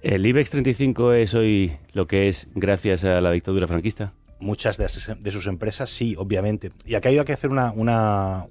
¿El IBEX 35 es hoy lo que es gracias a la dictadura franquista? Muchas de sus empresas sí, obviamente. Y aquí hay que hacer una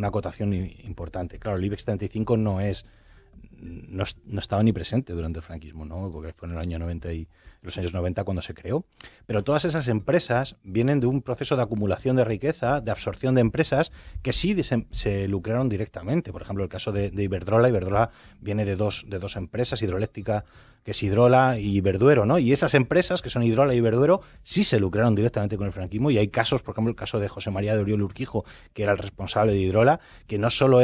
acotación importante. Claro, el IBEX 35 no estaba ni presente durante el franquismo, ¿no? Porque fue en el año 90 y los años 90 cuando se creó. Pero todas esas empresas vienen de un proceso de acumulación de riqueza, de absorción de empresas que sí se lucraron directamente. Por ejemplo, el caso de Iberdrola. Iberdrola viene de dos empresas, Hidroeléctrica, que es Hidrola, y Verduero, ¿no? Y esas empresas, que son Hidrola y Verduero, sí se lucraron directamente con el franquismo. Y hay casos, por ejemplo, el caso de José María de Oriol Urquijo, que era el responsable de Hidrola, que no solo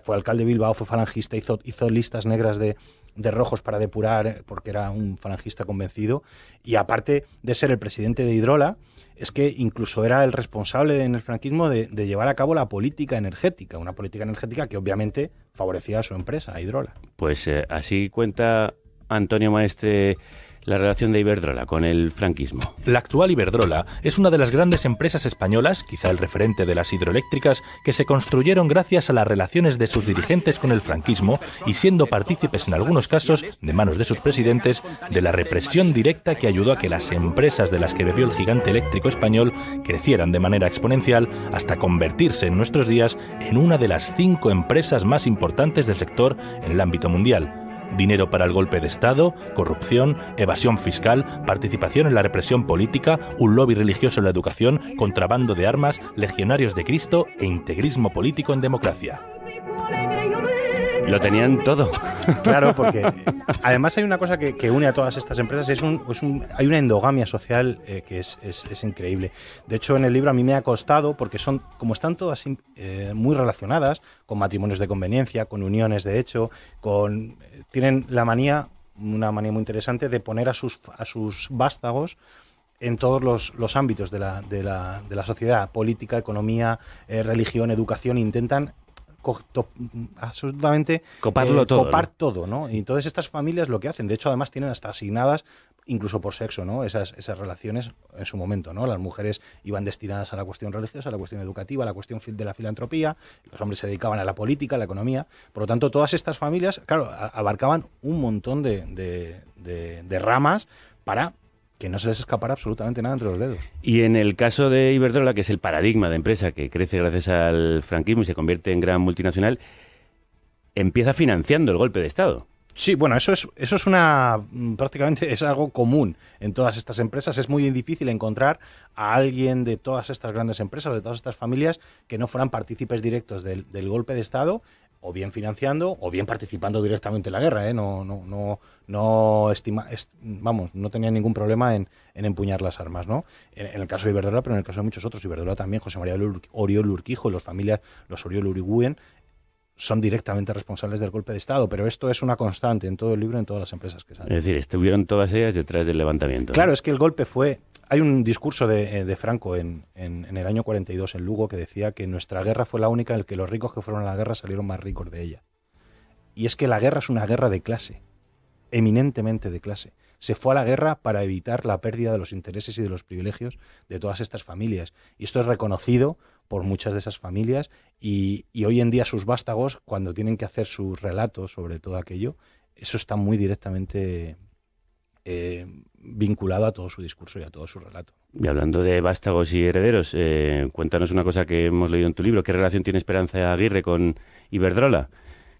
fue alcalde de Bilbao, fue falangista, hizo listas negras de rojos para depurar, porque era un falangista convencido, y aparte de ser el presidente de Hidrola, es que incluso era el responsable en el franquismo de llevar a cabo la política energética, una política energética que obviamente favorecía a su empresa, a Hidrola. Pues así cuenta Antonio Maestre la relación de Iberdrola con el franquismo. La actual Iberdrola es una de las grandes empresas españolas, quizá el referente de las hidroeléctricas, que se construyeron gracias a las relaciones de sus dirigentes con el franquismo y siendo partícipes en algunos casos, de manos de sus presidentes, de la represión directa que ayudó a que las empresas de las que bebió el gigante eléctrico español crecieran de manera exponencial hasta convertirse en nuestros días en una de las 5 empresas más importantes del sector en el ámbito mundial. Dinero para el golpe de Estado, corrupción, evasión fiscal, participación en la represión política, un lobby religioso en la educación, contrabando de armas, legionarios de Cristo e integrismo político en democracia. Lo tenían todo. Claro, porque además hay una cosa que une a todas estas empresas, hay una endogamia social que es increíble. De hecho, en el libro a mí me ha costado, porque como están todas muy relacionadas, con matrimonios de conveniencia, con uniones de hecho, tienen una manía muy interesante de poner a sus vástagos en todos los ámbitos de la sociedad, política, economía, religión, educación. Intentan absolutamente coparlo todo, copar todo, ¿no? Y entonces estas familias lo que hacen, de hecho además tienen hasta asignadas, incluso por sexo, ¿no? Esas relaciones en su momento, ¿no? Las mujeres iban destinadas a la cuestión religiosa, a la cuestión educativa, a la cuestión de la filantropía, los hombres se dedicaban a la política, a la economía. Por lo tanto, todas estas familias, claro, abarcaban un montón de ramas para que no se les escapara absolutamente nada entre los dedos. Y en el caso de Iberdrola, que es el paradigma de empresa que crece gracias al franquismo y se convierte en gran multinacional, empieza financiando el golpe de Estado. Sí, bueno, eso es prácticamente es algo común en todas estas empresas. Es muy difícil encontrar a alguien de todas estas grandes empresas, de todas estas familias, que no fueran partícipes directos del golpe de Estado, o bien financiando, o bien participando directamente en la guerra, ¿eh? No tenían ningún problema en empuñar las armas, ¿no? En el caso de Iberdrola, pero en el caso de muchos otros, Iberdrola también, José María Oriol Urquijo y los Oriol Uriguen, son directamente responsables del golpe de Estado, pero esto es una constante en todo el libro, en todas las empresas que salen. Es decir, estuvieron todas ellas detrás del levantamiento. Claro, es que el golpe fue... Hay un discurso de Franco en el año 42 en Lugo que decía que nuestra guerra fue la única en la que los ricos que fueron a la guerra salieron más ricos de ella. Y es que la guerra es una guerra de clase, eminentemente de clase. Se fue a la guerra para evitar la pérdida de los intereses y de los privilegios de todas estas familias. Y esto es reconocido por muchas de esas familias y hoy en día sus vástagos, cuando tienen que hacer sus relatos sobre todo aquello, eso está muy directamente vinculado a todo su discurso y a todo su relato. Y hablando de vástagos y herederos, cuéntanos una cosa que hemos leído en tu libro. ¿Qué relación tiene Esperanza Aguirre con Iberdrola?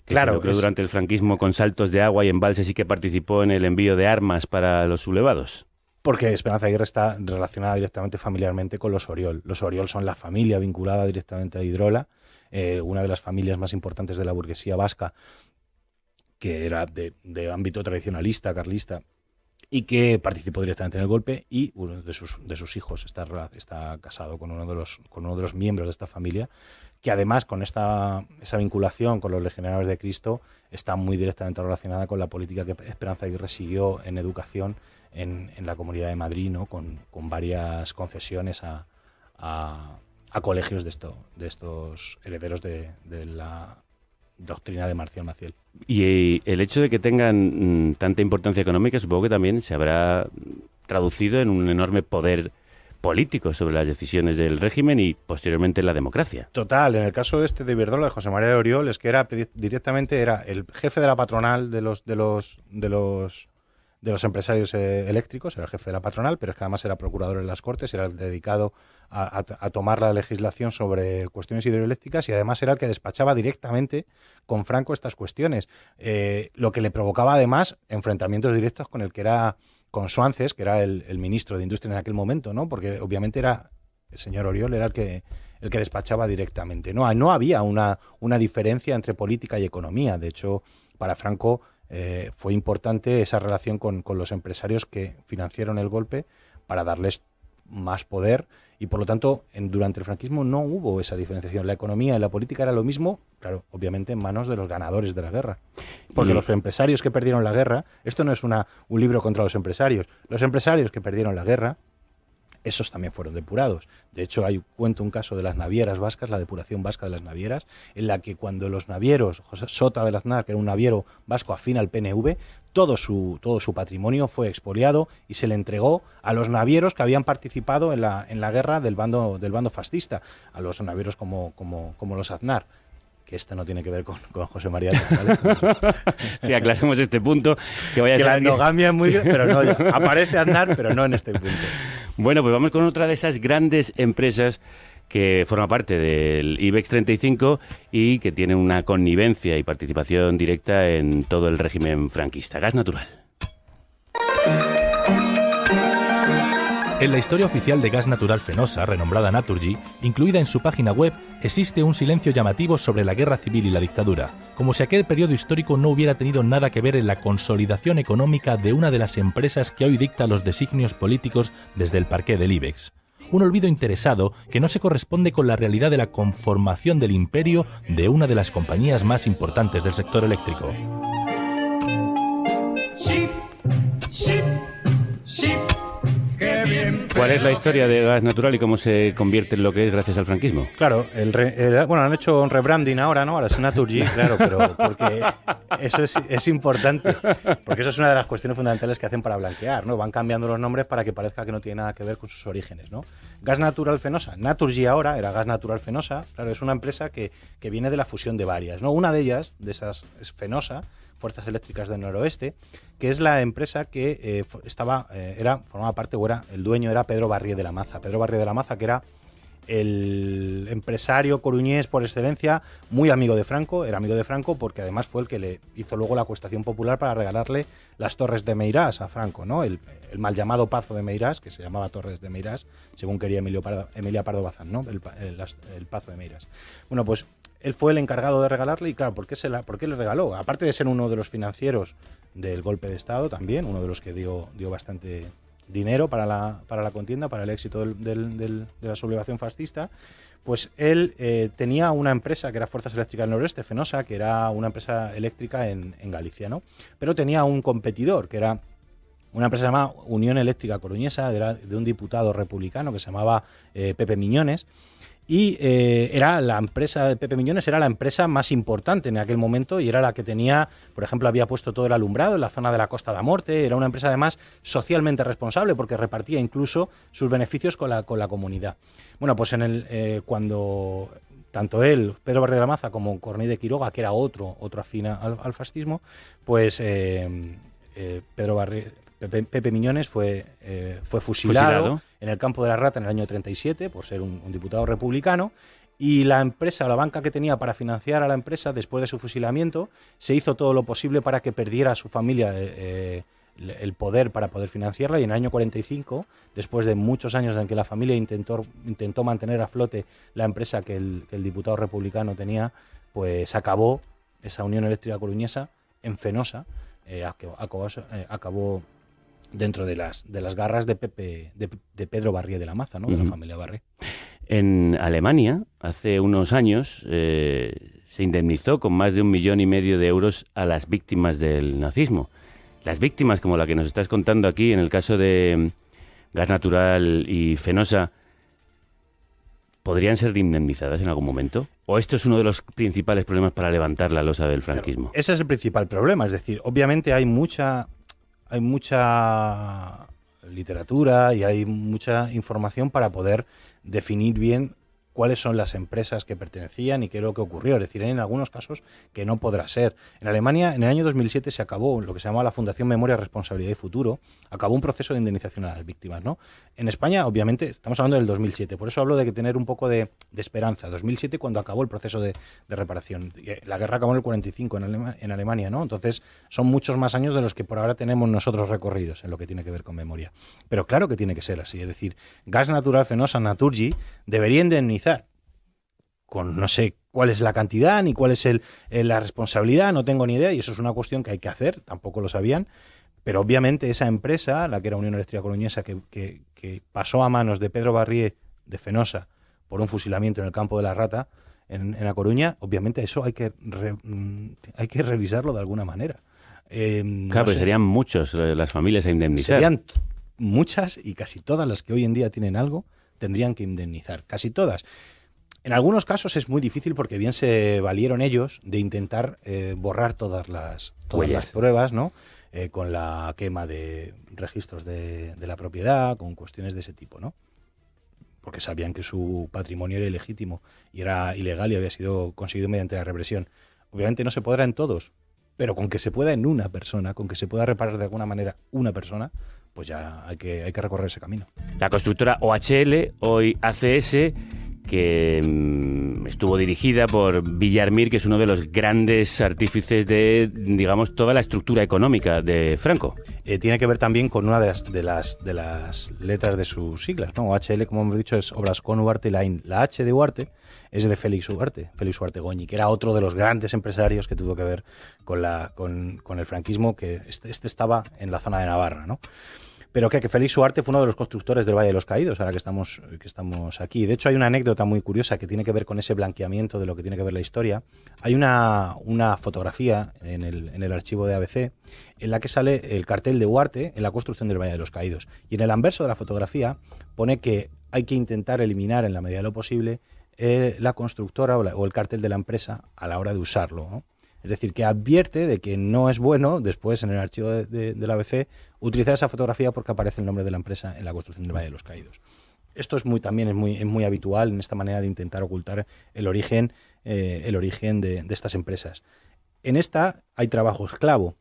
Que claro, durante el franquismo con saltos de agua y embalses y que participó en el envío de armas para los sublevados. Porque Esperanza Aguirre está relacionada directamente familiarmente con los Oriol. Los Oriol son la familia vinculada directamente a Iberdrola, una de las familias más importantes de la burguesía vasca, que era de ámbito tradicionalista, carlista, y que participó directamente en el golpe, y uno de sus hijos está casado con uno de los miembros de esta familia, que además con esa vinculación con los legionarios de Cristo está muy directamente relacionada con la política que Esperanza Aguirre siguió en educación en la Comunidad de Madrid, ¿no? Con varias concesiones a colegios de estos herederos de la doctrina de Marcial Maciel. Y el hecho de que tengan tanta importancia económica, supongo que también se habrá traducido en un enorme poder políticos sobre las decisiones del régimen y posteriormente la democracia. Total, en el caso de Iberdrola, de José María de Oriol, es que era el jefe de la patronal de los empresarios eléctricos, era el jefe de la patronal, pero es que además era procurador en las Cortes, era el dedicado a tomar la legislación sobre cuestiones hidroeléctricas y además era el que despachaba directamente con Franco estas cuestiones, lo que le provocaba además enfrentamientos directos con Suances, que era el ministro de Industria en aquel momento, ¿no? Porque obviamente el señor Oriol era el que despachaba directamente. No había una diferencia entre política y economía. De hecho, para Franco fue importante esa relación con los empresarios que financiaron el golpe para darles más poder y por lo tanto durante el franquismo no hubo esa diferenciación. La economía y la política era lo mismo, claro, obviamente en manos de los ganadores de la guerra. Porque los empresarios que perdieron la guerra, esto no es un libro contra los empresarios que perdieron la guerra, esos también fueron depurados. De hecho, cuento un caso de las navieras vascas, la depuración vasca de las navieras, en la que cuando los navieros, José Sota del Aznar, que era un naviero vasco afín al PNV, todo su patrimonio fue expoliado y se le entregó a los navieros que habían participado en la guerra del bando fascista, a los navieros como los Aznar. Que esto no tiene que ver con José María, ¿vale? Sí, aclaremos este punto. Que la endogamia es muy... Sí. Pero no, aparece Aznar, pero no en este punto. Bueno, pues vamos con otra de esas grandes empresas que forma parte del IBEX 35 y que tiene una connivencia y participación directa en todo el régimen franquista. Gas Natural. En la historia oficial de Gas Natural Fenosa, renombrada Naturgy, incluida en su página web, existe un silencio llamativo sobre la guerra civil y la dictadura, como si aquel periodo histórico no hubiera tenido nada que ver en la consolidación económica de una de las empresas que hoy dicta los designios políticos desde el parqué del IBEX. Un olvido interesado que no se corresponde con la realidad de la conformación del imperio de una de las compañías más importantes del sector eléctrico. ¿Cuál es la historia de Gas Natural y cómo se convierte en lo que es gracias al franquismo? Claro, han hecho un rebranding ahora, ¿no? Ahora es Naturgy, claro, pero porque eso es importante, porque eso es una de las cuestiones fundamentales que hacen para blanquear, ¿no? Van cambiando los nombres para que parezca que no tiene nada que ver con sus orígenes, ¿no? Gas Natural Fenosa, Naturgy ahora era Gas Natural Fenosa, claro, es una empresa que viene de la fusión de varias, ¿no? Una de ellas, de esas, es Fenosa, Fuerzas Eléctricas del Noroeste, que es la empresa que formaba parte, el dueño era Pedro Barrié de la Maza. Pedro Barrié de la Maza, que era el empresario coruñés por excelencia, muy amigo de Franco, era amigo de Franco porque además fue el que le hizo luego la acuestación popular para regalarle las Torres de Meirás a Franco, ¿no? El mal llamado Pazo de Meirás, que se llamaba Torres de Meirás, según quería Emilia Pardo Bazán, ¿no? El Pazo de Meirás. Bueno, pues él fue el encargado de regalarle y claro, ¿por qué le regaló? Aparte de ser uno de los financieros del golpe de Estado también, uno de los que dio bastante dinero para la contienda, para el éxito de la sublevación fascista, pues él tenía una empresa que era Fuerzas Eléctricas del Noroeste, Fenosa, que era una empresa eléctrica en Galicia, ¿no? Pero tenía un competidor, que era una empresa llamada Unión Eléctrica Coruñesa, de un diputado republicano que se llamaba Pepe Miñones. Y era la empresa de Pepe Miñones, era la empresa más importante en aquel momento y era la que tenía, por ejemplo, había puesto todo el alumbrado en la zona de la Costa da Morte, era una empresa además socialmente responsable porque repartía incluso sus beneficios con la comunidad. Bueno, pues cuando tanto él, Pedro Barrié de la Maza, como Corney de Quiroga, que era otro afín al fascismo, pues Pepe Miñones fue fusilado en el Campo de la Rata en el año 37 por ser un diputado republicano y la empresa, la banca que tenía para financiar a la empresa después de su fusilamiento se hizo todo lo posible para que perdiera a su familia el poder para poder financiarla y en el año 45, después de muchos años en que la familia intentó mantener a flote la empresa que el diputado republicano tenía, pues acabó esa Unión Eléctrica Coruñesa en Fenosa, acabó dentro de las garras de Pedro Barrié de la Maza, ¿no? De la familia Barrié. En Alemania, hace unos años, se indemnizó con más de 1,5 millones de euros a las víctimas del nazismo. Las víctimas, como la que nos estás contando aquí, en el caso de Gas Natural y Fenosa, ¿podrían ser indemnizadas en algún momento? ¿O esto es uno de los principales problemas para levantar la losa del franquismo? Ese es el principal problema, es decir, obviamente hay mucha literatura y hay mucha información para poder definir bien cuáles son las empresas que pertenecían y qué es lo que ocurrió. Es decir, en algunos casos que no podrá ser. En Alemania, en el año 2007 se acabó lo que se llama la Fundación Memoria, Responsabilidad y Futuro, acabó un proceso de indemnización a las víctimas, ¿no? En España, obviamente, estamos hablando del 2007, por eso hablo de que tener un poco de esperanza. 2007 cuando acabó el proceso de reparación. La guerra acabó en el 45 en Alemania, ¿no? Entonces, son muchos más años de los que por ahora tenemos nosotros recorridos en lo que tiene que ver con memoria. Pero claro que tiene que ser así. Es decir, Gas Natural Fenosa Naturgy debería indemnizar con no sé cuál es la cantidad ni cuál es la responsabilidad, no tengo ni idea, y eso es una cuestión que hay que hacer, tampoco lo sabían, pero obviamente esa empresa, la que era Unión Eléctrica Coruñesa, que pasó a manos de Pedro Barrié de Fenosa por un fusilamiento en el campo de la Rata, en La Coruña, obviamente eso hay que revisarlo de alguna manera. Claro, pero serían muchos las familias a indemnizar. Serían muchas, y casi todas las que hoy en día tienen algo tendrían que indemnizar, casi todas. En algunos casos es muy difícil porque bien se valieron ellos de intentar borrar todas las pruebas, ¿no? Con la quema de registros de la propiedad, con cuestiones de ese tipo, ¿no? Porque sabían que su patrimonio era ilegítimo y era ilegal y había sido conseguido mediante la represión. Obviamente no se podrá en todos, pero con que se pueda en una persona, con que se pueda reparar de alguna manera una persona, pues ya hay que recorrer ese camino. La constructora OHL, hoy ACS, que estuvo dirigida por Villarmir, que es uno de los grandes artífices de, digamos, toda la estructura económica de Franco. Tiene que ver también con una de las letras de sus siglas, ¿no? OHL, como hemos dicho, es Obras con Ugarte Lain. La H de Ugarte es de Félix Ugarte Goñi, que era otro de los grandes empresarios que tuvo que ver con el franquismo, que este estaba en la zona de Navarra, ¿no? Pero que Félix Ugarte fue uno de los constructores del Valle de los Caídos, ahora que estamos aquí. De hecho, hay una anécdota muy curiosa que tiene que ver con ese blanqueamiento de lo que tiene que ver la historia. Hay una fotografía en el archivo de ABC en la que sale el cartel de Ugarte en la construcción del Valle de los Caídos. Y en el anverso de la fotografía pone que hay que intentar eliminar en la medida de lo posible la constructora o el cartel de la empresa a la hora de usarlo, ¿no? Es decir, que advierte de que no es bueno después en el archivo del ABC utilizar esa fotografía porque aparece el nombre de la empresa en la construcción del Valle de los Caídos. Esto también es muy habitual en esta manera de intentar ocultar el origen de estas empresas. En esta hay trabajo esclavo.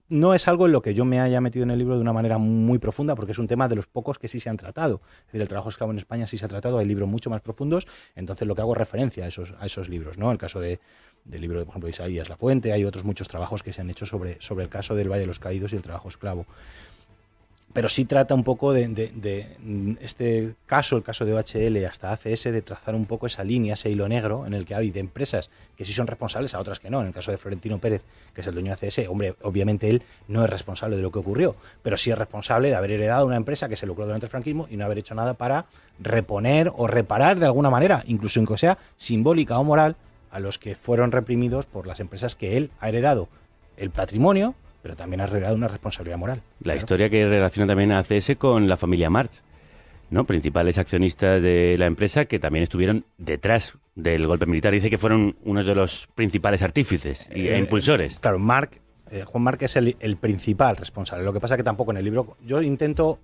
No es algo en lo que yo me haya metido en el libro de una manera muy profunda, porque es un tema de los pocos que sí se han tratado. Es decir, el trabajo esclavo en España sí se ha tratado, hay libros mucho más profundos, entonces lo que hago es referencia a esos libros, ¿no? El caso del libro, por ejemplo, de Isaías Lafuente, hay otros muchos trabajos que se han hecho sobre el caso del Valle de los Caídos y el trabajo esclavo. Pero sí trata un poco de este caso, el caso de OHL hasta ACS, de trazar un poco esa línea, ese hilo negro en el que hay de empresas que sí son responsables, a otras que no. En el caso de Florentino Pérez, que es el dueño de ACS, hombre, obviamente él no es responsable de lo que ocurrió, pero sí es responsable de haber heredado una empresa que se lucró durante el franquismo y no haber hecho nada para reponer o reparar de alguna manera, incluso aunque sea simbólica o moral, a los que fueron reprimidos por las empresas que él ha heredado el patrimonio, pero también ha heredado una responsabilidad moral. La historia que relaciona también a ACS con la familia March, ¿no? Principales accionistas de la empresa que también estuvieron detrás del golpe militar. Dice que fueron unos de los principales artífices e impulsores. Claro, Juan Marc es el principal responsable. Lo que pasa que tampoco en el libro... Yo intento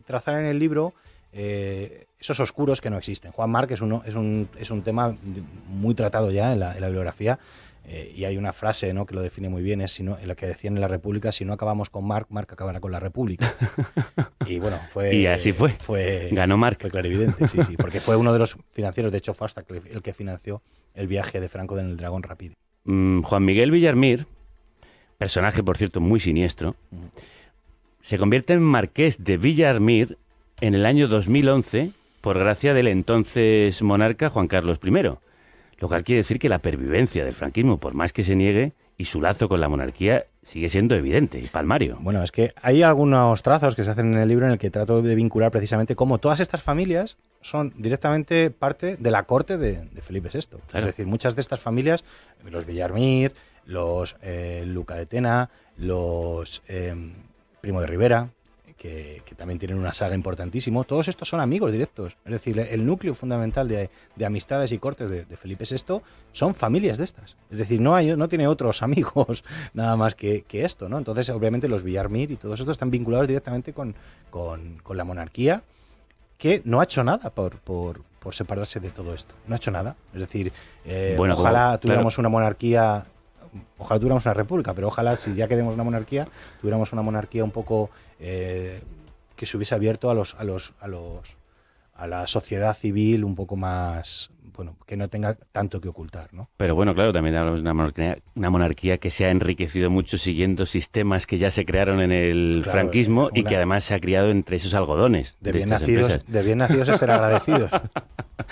trazar en el libro esos oscuros que no existen. Juan Marc es un tema muy tratado ya en la bibliografía. Y hay una frase, ¿no?, que lo define muy bien, es en la que decían en la República: si no acabamos con Marc, Marc acabará con la República. Y bueno, y así fue. Ganó Marc. Fue clarividente, sí, porque fue uno de los financieros, de hecho fue hasta el que financió el viaje de Franco en el Dragón Rapide. Juan Miguel Villarmir, personaje por cierto muy siniestro, se convierte en marqués de Villarmir en el año 2011 por gracia del entonces monarca Juan Carlos I. Lo cual quiere decir que la pervivencia del franquismo, por más que se niegue, y su lazo con la monarquía sigue siendo evidente y palmario. Bueno, es que hay algunos trazos que se hacen en el libro en el que trato de vincular precisamente cómo todas estas familias son directamente parte de la corte de Felipe VI. Claro. Es decir, muchas de estas familias, los Villarmir, los Luca de Tena, los Primo de Rivera, también tienen una saga importantísimo. Todos estos son amigos directos. Es decir, el núcleo fundamental de amistades y cortes de Felipe VI son familias de estas. Es decir, no tiene otros amigos nada más que esto, ¿no? Entonces, obviamente, los Villarmir y todos estos están vinculados directamente con la monarquía, que no ha hecho nada por separarse de todo esto. No ha hecho nada. Es decir, ojalá tuviéramos una monarquía, ojalá tuviéramos una república, pero ojalá, si ya queremos una monarquía, tuviéramos una monarquía un poco que se hubiese abierto a la sociedad civil un poco más, bueno, que no tenga tanto que ocultar, ¿no? Pero bueno, claro, también hablamos de una monarquía que se ha enriquecido mucho siguiendo sistemas que ya se crearon en el franquismo y que además se ha criado entre esos algodones. De bien nacidos es ser agradecidos.